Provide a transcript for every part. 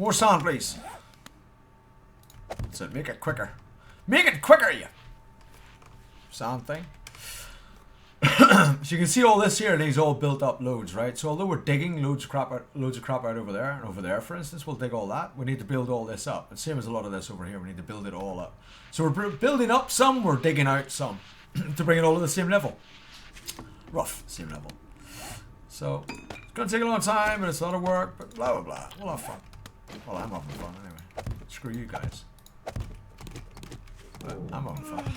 More sand, please. That's it. Make it quicker. Make it quicker, you sand thing. So you can see all this here, these all built up loads, right? So although we're digging loads of crap out over there, and over there, for instance, we'll dig all that. We need to build all this up. And same as a lot of this over here, we need to build it all up. So we're building up some, we're digging out some to bring it all to the same level. Rough, same level. So it's gonna take a long time, and it's a lot of work, but blah blah blah. We'll have fun. Well, I'm having fun anyway. Screw you guys. But I'm having fun.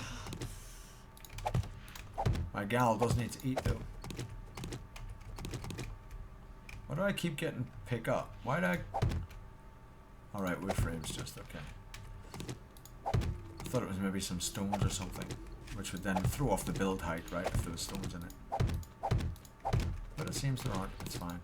My gal does need to eat though. Why do I keep getting pick up? Why did I... Alright, wood frames just okay. I thought it was maybe some stones or something, which would then throw off the build height, right, if there was stones in it. But it seems there aren't, it's fine.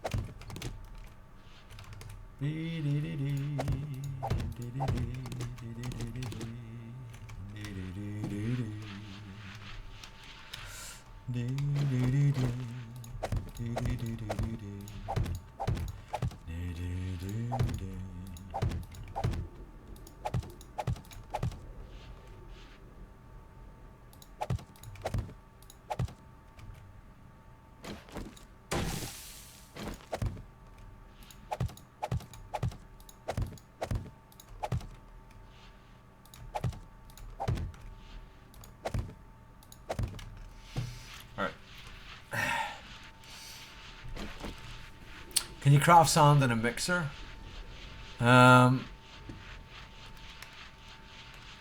Can you craft sand in a mixer?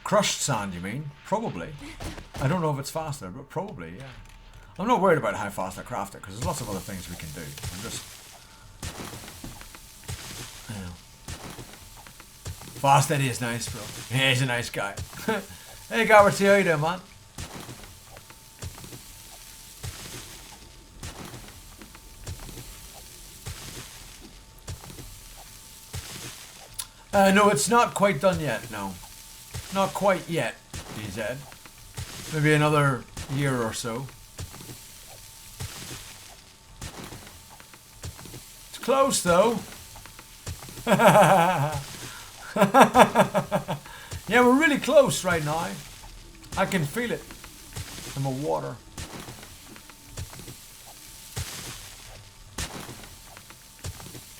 Crushed sand, you mean? Probably. I don't know if it's faster, but probably, yeah. I'm not worried about how fast I craft it, because there's lots of other things we can do. I'm just... You know. Fast Eddie is nice, bro. Yeah, he's a nice guy. Hey, Garberty, how you doing, man? No, it's not quite done yet, no. Not quite yet, DZ. Maybe another year or so. It's close, though. Yeah, we're really close right now. I can feel it in my water.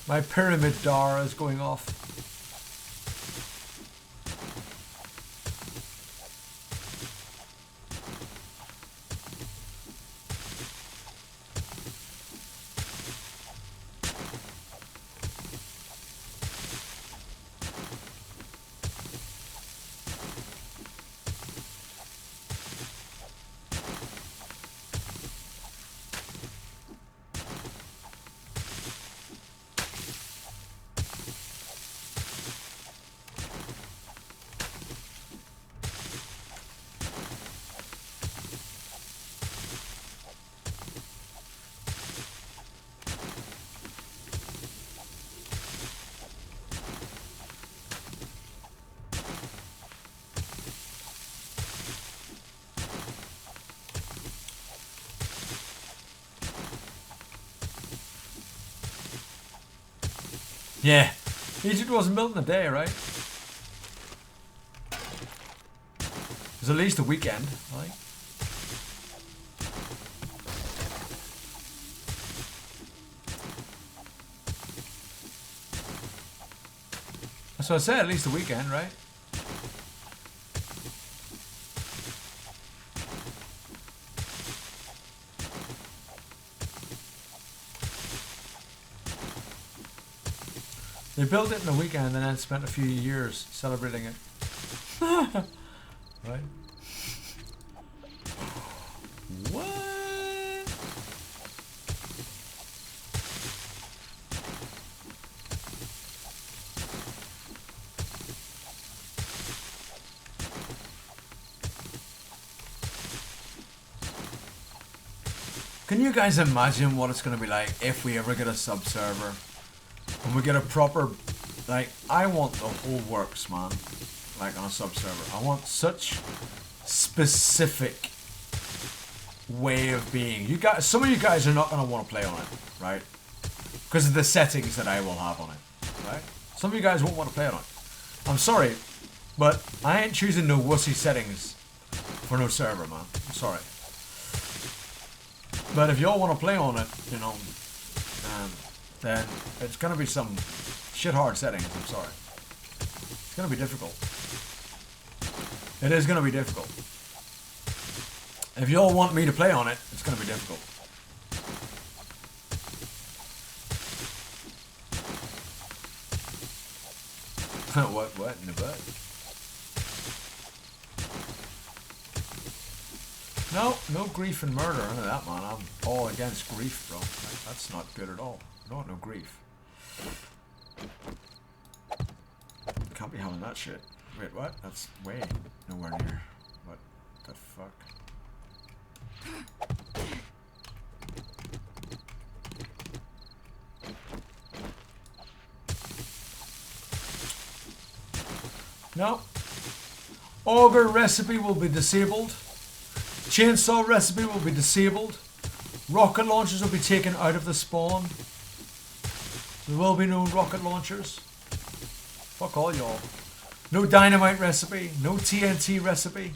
My pyramid Dara is going off. Yeah, Egypt wasn't built in a day, right? It was at least a weekend, right? That's what I said, at least a weekend, right? They built it in a weekend and then spent a few years celebrating it. Right? What? Can you guys imagine what it's going to be like if we ever get a sub server? And we get a proper, like, I want the whole works, man, like on a sub server. I want such specific way of being. You guys, some of you guys are not going to want to play on it, right? Because of the settings that I will have on it, right? Some of you guys won't want to play it on. I'm sorry, but I ain't choosing no wussy settings for no server, man. I'm sorry. But if y'all want to play on it, you know, then it's gonna be some shit hard settings. I'm sorry. It's gonna be difficult. It is gonna be difficult. If y'all want me to play on it, it's gonna be difficult. What in the butt? No grief and murder, none of that, man. I'm all against grief, bro. That's not good at all. No grief. Can't be having that shit. Wait, what? That's way nowhere near. What the fuck? No. Auger recipe will be disabled. Chainsaw recipe will be disabled. Rocket launchers will be taken out of the spawn. There will be no rocket launchers. Fuck all y'all. No dynamite recipe. No TNT recipe.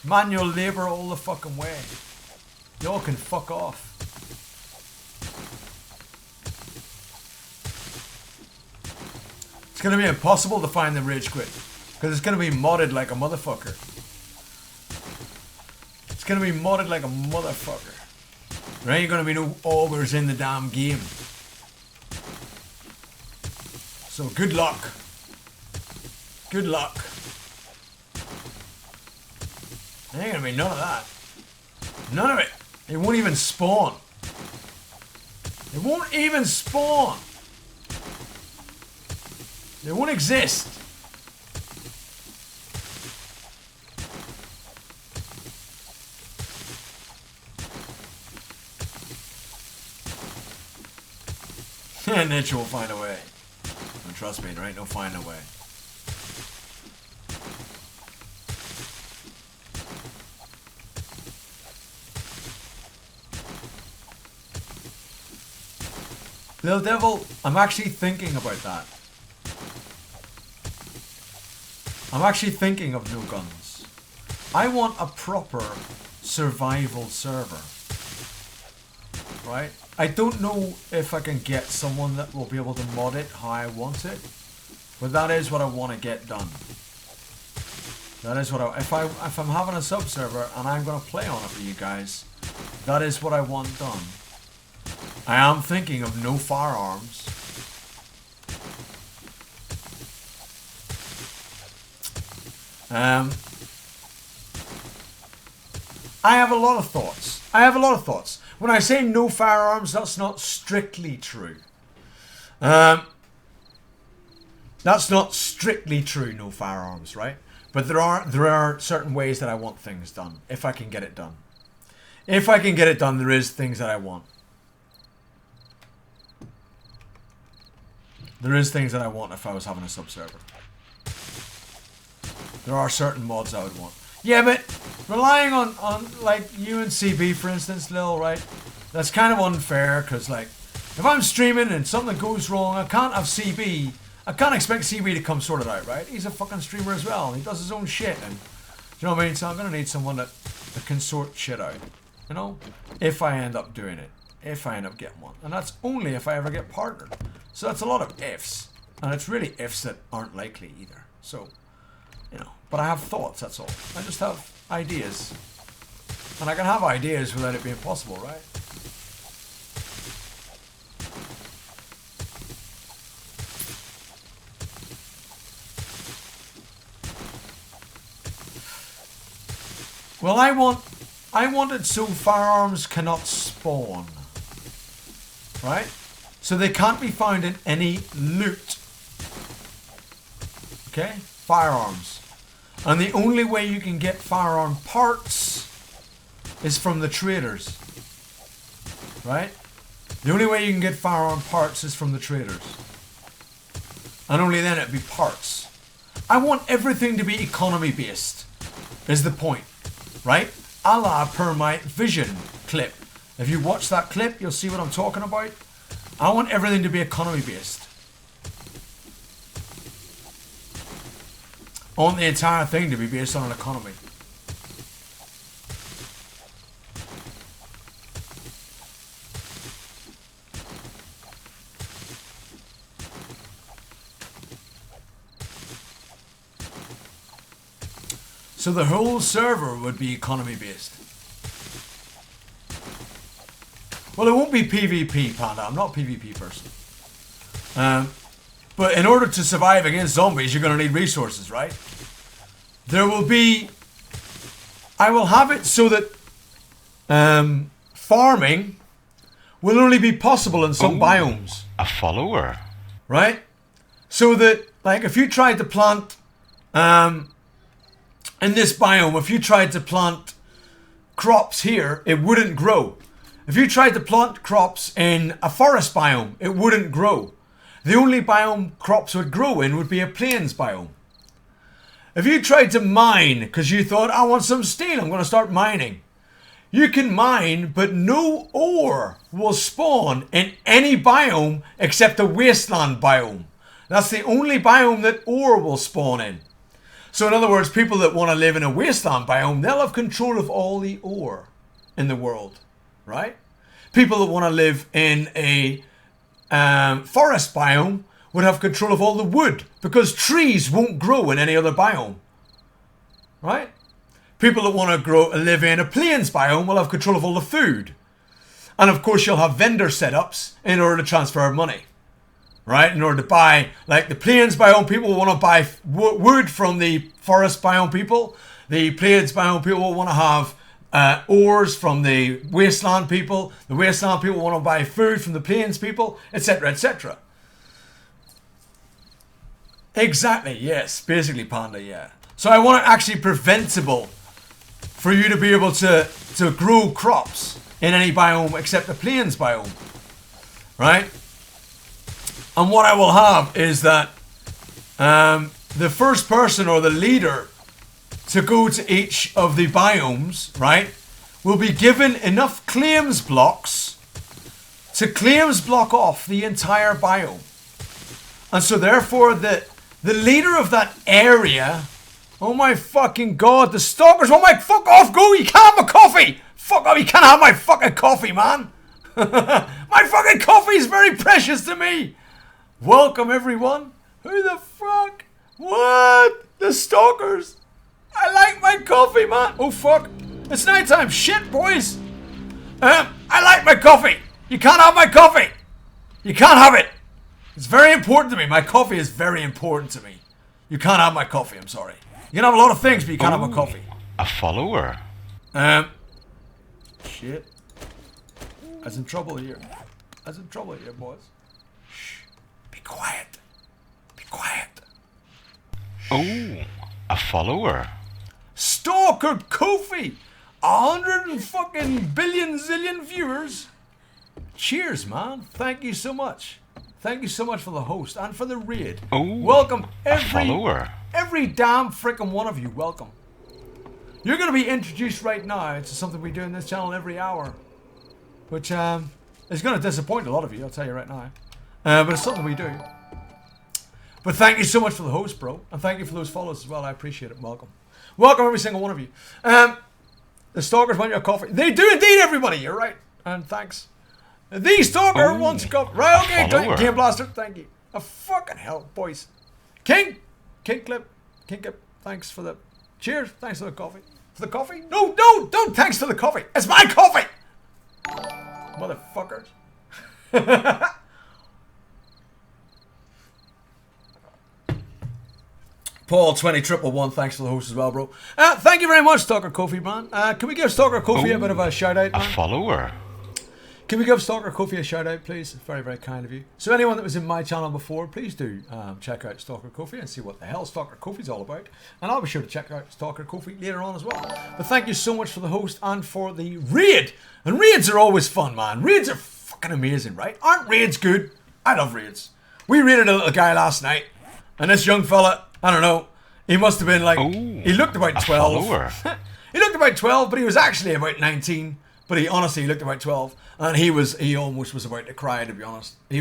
Manual labor all the fucking way. Y'all can fuck off. It's gonna be impossible to find the rage quit. Because it's gonna be modded like a motherfucker. It's gonna be modded like a motherfucker. There ain't gonna be no augers in the damn game. So good luck. Good luck. There ain't gonna be none of that. None of it. It won't even spawn. It won't even spawn. It won't exist. Nature will find a way. And trust me, there ain't no finding a way. Little Devil, I'm actually thinking about that. I'm actually thinking of no guns. I want a proper survival server. Right? I don't know if I can get someone that will be able to mod it how I want it. But that is what I want to get done. That is what if I'm having a sub server and I'm gonna play on it for you guys, that is what I want done. I am thinking of no firearms. I have a lot of thoughts. When I say no firearms, that's not strictly true. That's not strictly true, no firearms, right? But there are certain ways that I want things done, if I can get it done. If I can get it done, there is things that I want. There is things that I want if I was having a sub-server. There are certain mods I would want. Yeah, but relying on like UNCB, for instance, Lil, right? That's kind of unfair, because, like, if I'm streaming and something goes wrong, I can't have CB. I can't expect CB to come sort it out, right? He's a fucking streamer as well. He does his own shit, and do you know what I mean? So I'm gonna need someone that can sort shit out, you know? If I end up doing it. If I end up getting one. And that's only if I ever get partnered. So that's a lot of ifs. And it's really ifs that aren't likely either. So, you know. But I have thoughts, that's all. I just have ideas. And I can have ideas without it being possible, right? Well, I want it so firearms cannot spawn. Right? So they can't be found in any loot. Okay? Firearms. And the only way you can get firearm parts is from the traders. Right? The only way you can get firearm parts is from the traders. And only then it'd be parts. I want everything to be economy based, is the point. Right? A la per my Vision clip. If you watch that clip, you'll see what I'm talking about. I want everything to be economy based. I want the entire thing to be based on an economy. So the whole server would be economy based. Well, it won't be PvP, Panda. I'm not a PvP person. But in order to survive against zombies, you're going to need resources, right? There will be... I will have it so that farming will only be possible in some biomes. A follower. Right? So that, like, if you tried to plant... in this biome, if you tried to plant crops here, it wouldn't grow. If you tried to plant crops in a forest biome, it wouldn't grow. The only biome crops would grow in would be a plains biome. If you tried to mine, because you thought, I want some steel, I'm going to start mining. You can mine, but no ore will spawn in any biome except a wasteland biome. That's the only biome that ore will spawn in. So in other words, people that want to live in a wasteland biome, they'll have control of all the ore in the world, right? People that want to live in a forest biome would have control of all the wood because trees won't grow in any other biome, right? People that want to live in a plains biome will have control of all the food. And of course, you'll have vendor setups in order to transfer money. Right, in order to buy, like the plains biome people want to buy wood from the forest biome people. The plains biome people want to have ores from the wasteland people. The wasteland people want to buy food from the plains people, etc., etc. Exactly, yes, basically, Panda, yeah. So I want it actually preventable for you to be able to grow crops in any biome except the plains biome, right? And what I will have is that the first person or the leader to go to each of the biomes, right, will be given enough claims blocks to claims block off the entire biome. And so therefore the leader of that area, oh my fucking god, the stalkers, oh my fuck off, go, you can't have my coffee! Fuck off, you can't have my fucking coffee, man! My fucking coffee is very precious to me! Welcome everyone. Who the fuck? What? The stalkers. I like my coffee, man. Oh fuck. It's nighttime. Shit, boys. I like my coffee. You can't have my coffee. You can't have it. It's very important to me. My coffee is very important to me. You can't have my coffee. I'm sorry. You can have a lot of things, but you can't have my coffee. A follower. Shit. I was in trouble here. Boys. Be quiet. Be quiet. Oh, a follower. Stalker Kofi. 100 and fucking billion zillion viewers. Cheers, man. Thank you so much. Thank you so much for the host and for the raid. Oh, welcome a follower. Every damn frickin' one of you. Welcome. You're going to be introduced right now to something we do in this channel every hour, which is going to disappoint a lot of you, I'll tell you right now. But it's something we do. But thank you so much for the host, bro. And thank you for those follows as well. I appreciate it. Welcome. Welcome, every single one of you. The stalkers want your coffee. They do indeed, everybody. You're right. And thanks. The stalker wants coffee. Right, okay. Game Blaster, thank you. Oh, fucking hell, boys. King Clip. Thanks for the... Cheers. Thanks for the coffee. For the coffee? No, don't. Thanks for the coffee. It's my coffee. Motherfuckers. Paul 20111, thanks for the host as well, bro. Thank you very much, Stalker Kofi, man. Can we give Stalker Kofi a bit of a shout out, man? A follower. Can we give Stalker Kofi a shout out, please? Very, very kind of you. So anyone that was in my channel before, please do check out Stalker Kofi and see what the hell Stalker Kofi's all about. And I'll be sure to check out Stalker Kofi later on as well. But thank you so much for the host and for the raid. And raids are always fun, man. Raids are fucking amazing, right? Aren't raids good? I love raids. We raided a little guy last night. And this young fella, I don't know, he must have been like, he looked about 12. He looked about 12, but he was actually about 19. But he honestly looked about 12. And he almost was about to cry, to be honest. He was